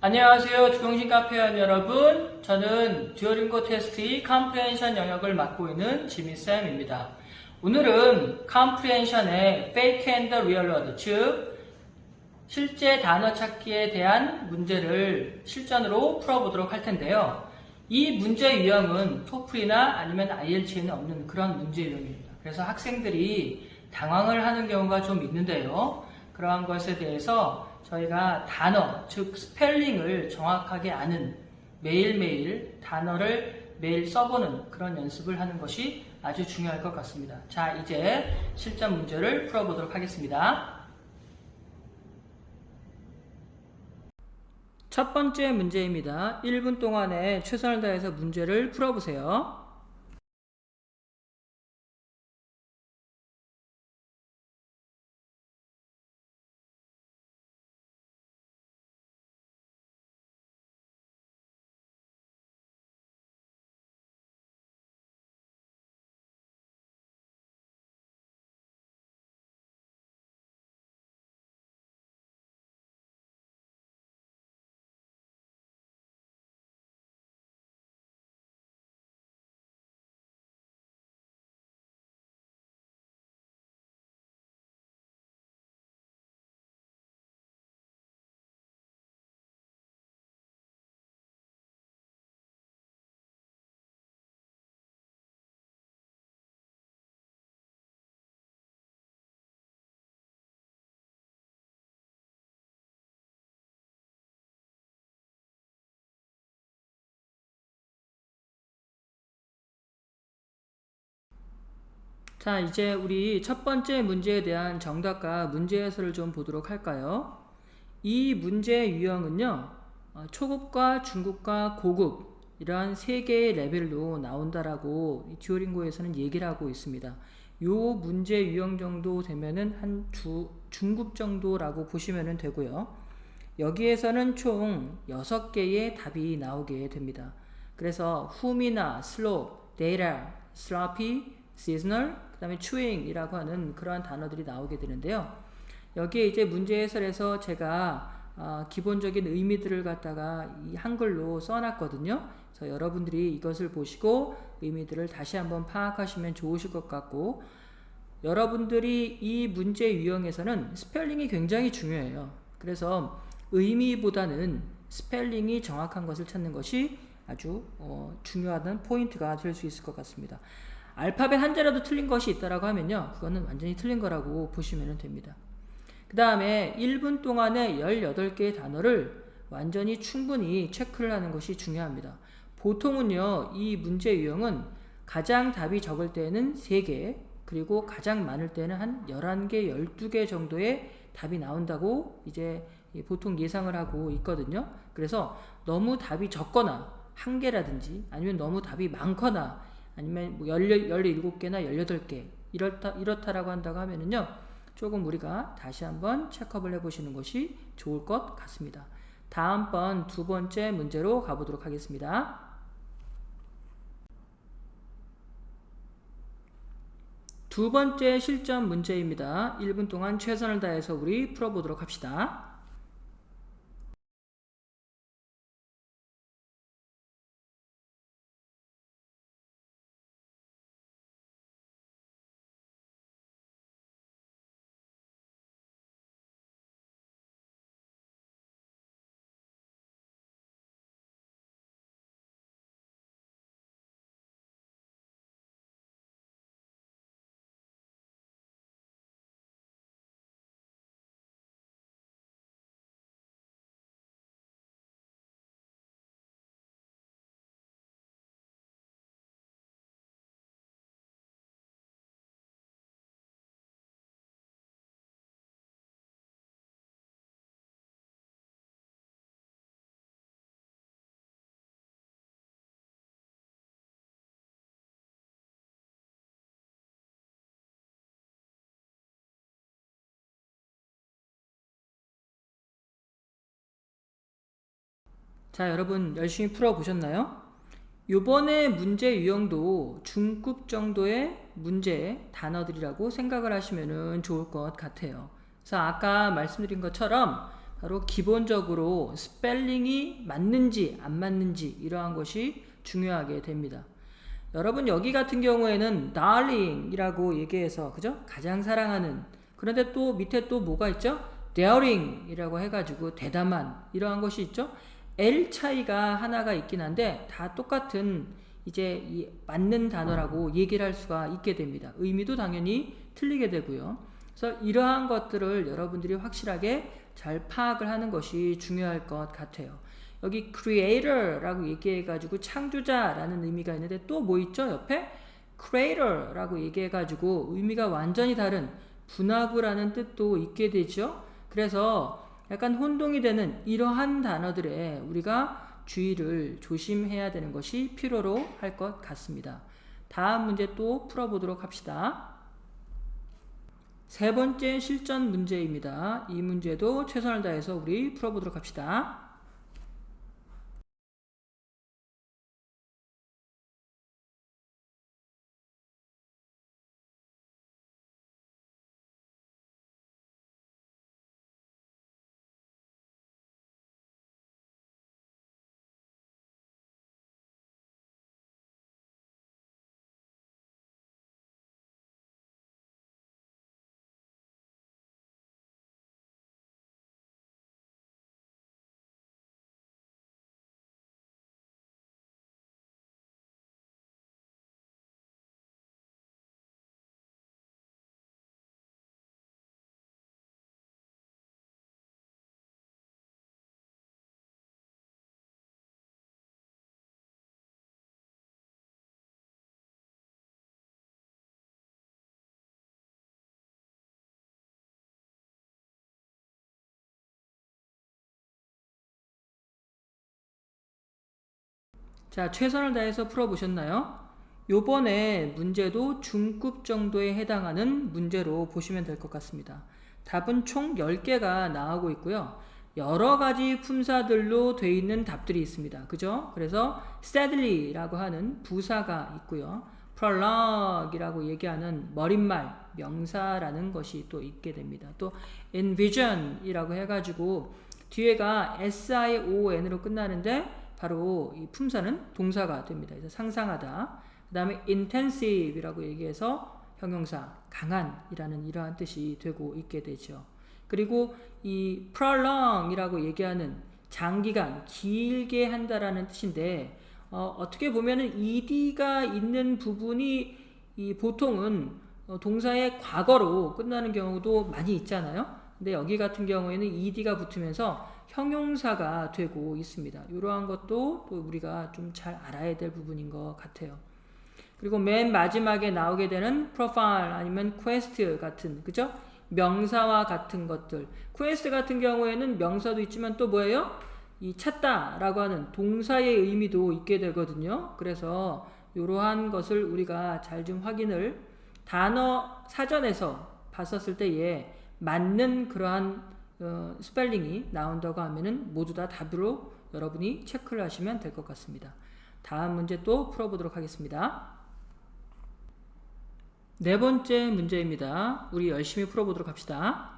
안녕하세요. 주경신 카페원 여러분. 저는 듀오링고 테스트의 컴프레hen션 영역을 맡고 있는 지미쌤입니다. 오늘은 컴프레hen션의 fake and real word, 즉 실제 단어 찾기에 대한 문제를 실전으로 풀어보도록 할 텐데요. 이 문제 유형은 토플이나 아니면 IELTS에는 없는 그런 문제 유형입니다. 그래서 학생들이 당황을 하는 경우가 좀 있는데요. 그러한 것에 대해서 저희가 단어, 즉 스펠링을 정확하게 아는, 매일매일 단어를 매일 써보는 그런 연습을 하는 것이 아주 중요할 것 같습니다. 자, 이제 실전 문제를 풀어보도록 하겠습니다. 첫 번째 문제입니다. 1분 동안에 최선을 다해서 문제를 풀어보세요. 자, 이제 우리 첫 번째 문제에 대한 정답과 문제 해설을 좀 보도록 할까요? 이 문제 유형은요, 초급과 중급과 고급 이러한 세 개의 레벨로 나온다라고 듀오링고에서는 얘기를 하고 있습니다. 요 문제 유형 정도 되면은 한 중급 정도라고 보시면 되고요. 여기에서는 총 6개의 답이 나오게 됩니다. 그래서 whom이나 slope, data, sloppy, seasonal, 그 다음에 chewing이라고 하는 그러한 단어들이 나오게 되는데요. 여기에 이제 문제 해설에서 제가 기본적인 의미들을 갖다가 이 한글로 써놨거든요. 그래서 여러분들이 이것을 보시고 의미들을 다시 한번 파악하시면 좋으실 것 같고, 여러분들이 이 문제 유형에서는 스펠링이 굉장히 중요해요. 그래서 의미보다는 스펠링이 정확한 것을 찾는 것이 아주 중요한 포인트가 될 수 있을 것 같습니다. 알파벳 한 자라도 틀린 것이 있다라고 하면요, 그거는 완전히 틀린 거라고 보시면 됩니다. 그 다음에 1분 동안에 18개의 단어를 완전히 충분히 체크를 하는 것이 중요합니다. 보통은요, 이 문제 유형은 가장 답이 적을 때는 3개, 그리고 가장 많을 때는 한 11개, 12개 정도의 답이 나온다고 이제 보통 예상을 하고 있거든요. 그래서 너무 답이 적거나 1개라든지 아니면 너무 답이 많거나 아니면 뭐 17개나 18개 이렇다라고 한다고 하면은요, 조금 우리가 다시 한번 체크업을 해보시는 것이 좋을 것 같습니다. 다음번 두 번째 문제로 가보도록 하겠습니다. 두 번째 실전 문제입니다. 1분 동안 최선을 다해서 우리 풀어보도록 합시다. 자, 여러분 열심히 풀어보셨나요? 요번에 문제 유형도 중급 정도의 문제 단어들이라고 생각을 하시면 좋을 것 같아요. 그래서 아까 말씀드린 것처럼 바로 기본적으로 스펠링이 맞는지 안 맞는지 이러한 것이 중요하게 됩니다. 여러분 여기 같은 경우에는 darling이라고 얘기해서 그죠? 가장 사랑하는. 그런데 또 밑에 또 뭐가 있죠? daring이라고 해가지고 대담한 이러한 것이 있죠. L 차이가 하나가 있긴 한데 다 똑같은 이제 이 맞는 단어라고 얘기를 할 수가 있게 됩니다. 의미도 당연히 틀리게 되고요. 그래서 이러한 것들을 여러분들이 확실하게 잘 파악을 하는 것이 중요할 것 같아요. 여기 creator라고 얘기해가지고 창조자라는 의미가 있는데 또 뭐 있죠? 옆에 creator라고 얘기해가지고 의미가 완전히 다른 분화구라는 뜻도 있게 되죠. 그래서 약간 혼동이 되는 이러한 단어들에 우리가 주의를 조심해야 되는 것이 필요로 할 것 같습니다. 다음 문제 또 풀어보도록 합시다. 세 번째 실전 문제입니다. 이 문제도 최선을 다해서 우리 풀어보도록 합시다. 자, 최선을 다해서 풀어보셨나요? 요번에 문제도 중급 정도에 해당하는 문제로 보시면 될 것 같습니다. 답은 총 10개가 나오고 있고요. 여러 가지 품사들로 되어 있는 답들이 있습니다. 그죠? 그래서 steadily 라고 하는 부사가 있고요. prologue 이라고 얘기하는 머릿말, 명사라는 것이 또 있게 됩니다. 또 envision 이라고 해가지고 뒤에가 SION으로 끝나는데 바로 이 품사는 동사가 됩니다. 그래서 상상하다. 그 다음에 intensive 이라고 얘기해서 형용사, 강한 이라는 이러한 뜻이 되고 있게 되죠. 그리고 이 prolong 이라고 얘기하는 장기간, 길게 한다라는 뜻인데, 어떻게 보면은 ed가 있는 부분이 이 보통은 동사의 과거로 끝나는 경우도 많이 있잖아요. 근데 여기 같은 경우에는 ed가 붙으면서 형용사가 되고 있습니다. 이러한 것도 또 우리가 좀 잘 알아야 될 부분인 것 같아요. 그리고 맨 마지막에 나오게 되는 profile 아니면 quest 같은, 그죠? 명사와 같은 것들. quest 같은 경우에는 명사도 있지만 또 뭐예요? 이 찾다 라고 하는 동사의 의미도 있게 되거든요. 그래서 이러한 것을 우리가 잘 좀 확인을 단어 사전에서 봤었을 때에 맞는 그러한 스펠링이 나온다고 하면은 모두 다 답으로 여러분이 체크를 하시면 될 것 같습니다. 다음 문제 또 풀어보도록 하겠습니다. 네 번째 문제입니다. 우리 열심히 풀어보도록 합시다.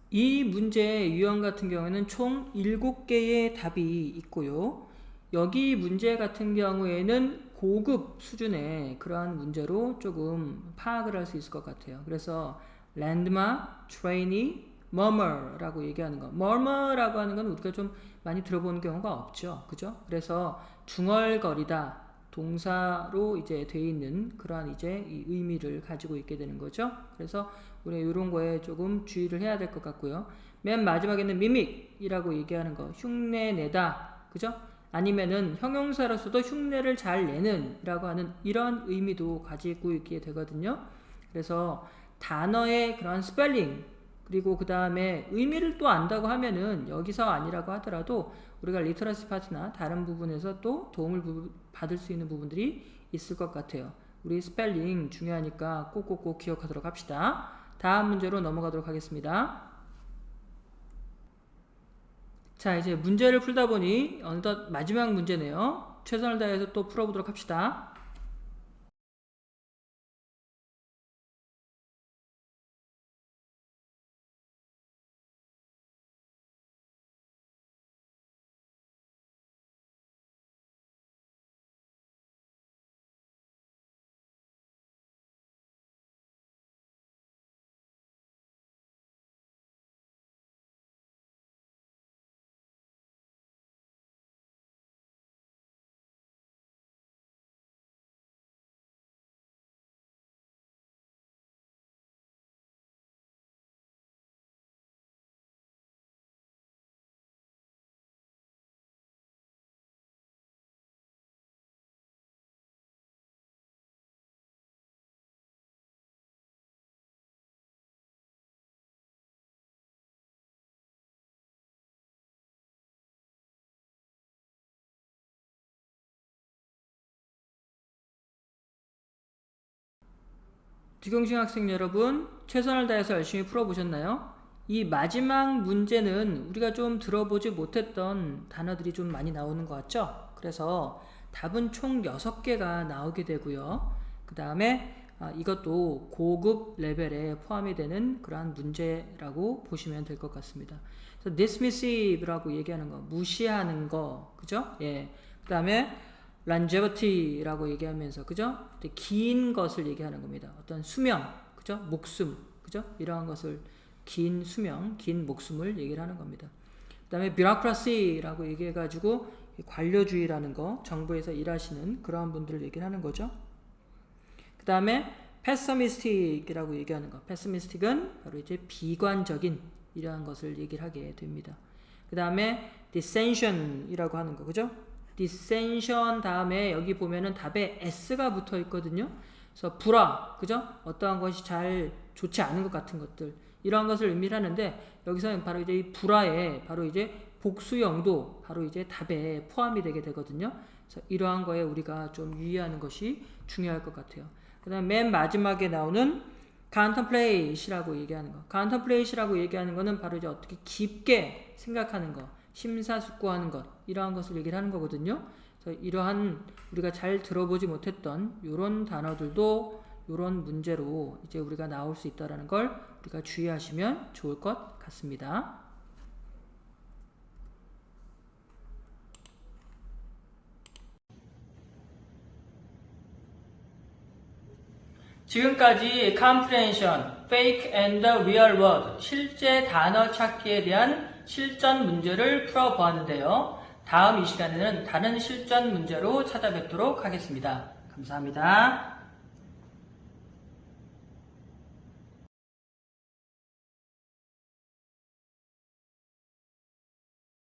이 문제의 유형 같은 경우에는 총 7개의 답이 있고요. 여기 문제 같은 경우에는 고급 수준의 그러한 문제로 조금 파악을 할 수 있을 것 같아요. 그래서 landmark, trainee, murmur라고 얘기하는 거. murmur라고 하는 건 우리가 좀 많이 들어보는 경우가 없죠. 그죠? 그래서 중얼거리다 동사로 이제 돼 있는 그러한 이제 이 의미를 가지고 있게 되는 거죠. 그래서 우리 이런 거에 조금 주의를 해야 될 것 같고요. 맨 마지막에는 mimic이라고 얘기하는 거. 흉내 내다. 그죠? 아니면은 형용사로서도 흉내를 잘 내는 이라고 하는 이런 의미도 가지고 있게 되거든요. 그래서 단어의 그런 스펠링 그리고 그 다음에 의미를 또 안다고 하면은 여기서 아니라고 하더라도 우리가 리터러시 파트나 다른 부분에서 또 도움을 받을 수 있는 부분들이 있을 것 같아요. 우리 스펠링 중요하니까 꼭꼭꼭 기억하도록 합시다. 다음 문제로 넘어가도록 하겠습니다. 자, 이제 문제를 풀다 보니 어느덧 마지막 문제네요. 최선을 다해서 또 풀어보도록 합시다. 뒤경심 학생 여러분, 최선을 다해서 열심히 풀어보셨나요? 이 마지막 문제는 우리가 좀 들어보지 못했던 단어들이 좀 많이 나오는 것 같죠? 그래서 답은 총 6개가 나오게 되고요. 그 다음에 이것도 고급 레벨에 포함이 되는 그러한 문제라고 보시면 될 것 같습니다. 그래서 dismissive라고 얘기하는 거, 무시하는 거, 그죠? 예. 그 다음에 longevity라고 얘기하면서, 그죠? 긴 것을 얘기하는 겁니다. 어떤 수명, 그죠? 목숨, 그죠? 이러한 것을 긴 수명, 긴 목숨을 얘기를 하는 겁니다. 그 다음에 bureaucracy라고 얘기해가지고 관료주의라는 거, 정부에서 일하시는 그러한 분들을 얘기를 하는 거죠. 그 다음에 pessimistic이라고 얘기하는 거. pessimistic은 바로 이제 비관적인 이러한 것을 얘기를 하게 됩니다. 그 다음에 dissension이라고 하는 거, 그죠? dissension 다음에 여기 보면은 답에 s가 붙어 있거든요. 그래서 불화, 그죠? 어떠한 것이 잘 좋지 않은 것 같은 것들 이러한 것을 의미를 하는데 여기서는 바로 이제 이 불화에 바로 이제 복수형도 바로 이제 답에 포함이 되게 되거든요. 그래서 이러한 거에 우리가 좀 유의하는 것이 중요할 것 같아요. 그 다음 맨 마지막에 나오는 contemplate이라고 얘기하는 거. contemplate이라고 얘기하는 거는 바로 이제 어떻게 깊게 생각하는 거, 심사숙고하는 것, 이러한 것을 얘기를 하는 거거든요. 그래서 이러한 우리가 잘 들어보지 못했던 이런 단어들도 이런 문제로 이제 우리가 나올 수 있다는 걸 우리가 주의하시면 좋을 것 같습니다. 지금까지 comprehension, fake and the real word, 실제 단어 찾기에 대한 실전 문제를 풀어보았는데요. 다음 이 시간에는 다른 실전 문제로 찾아뵙도록 하겠습니다. 감사합니다.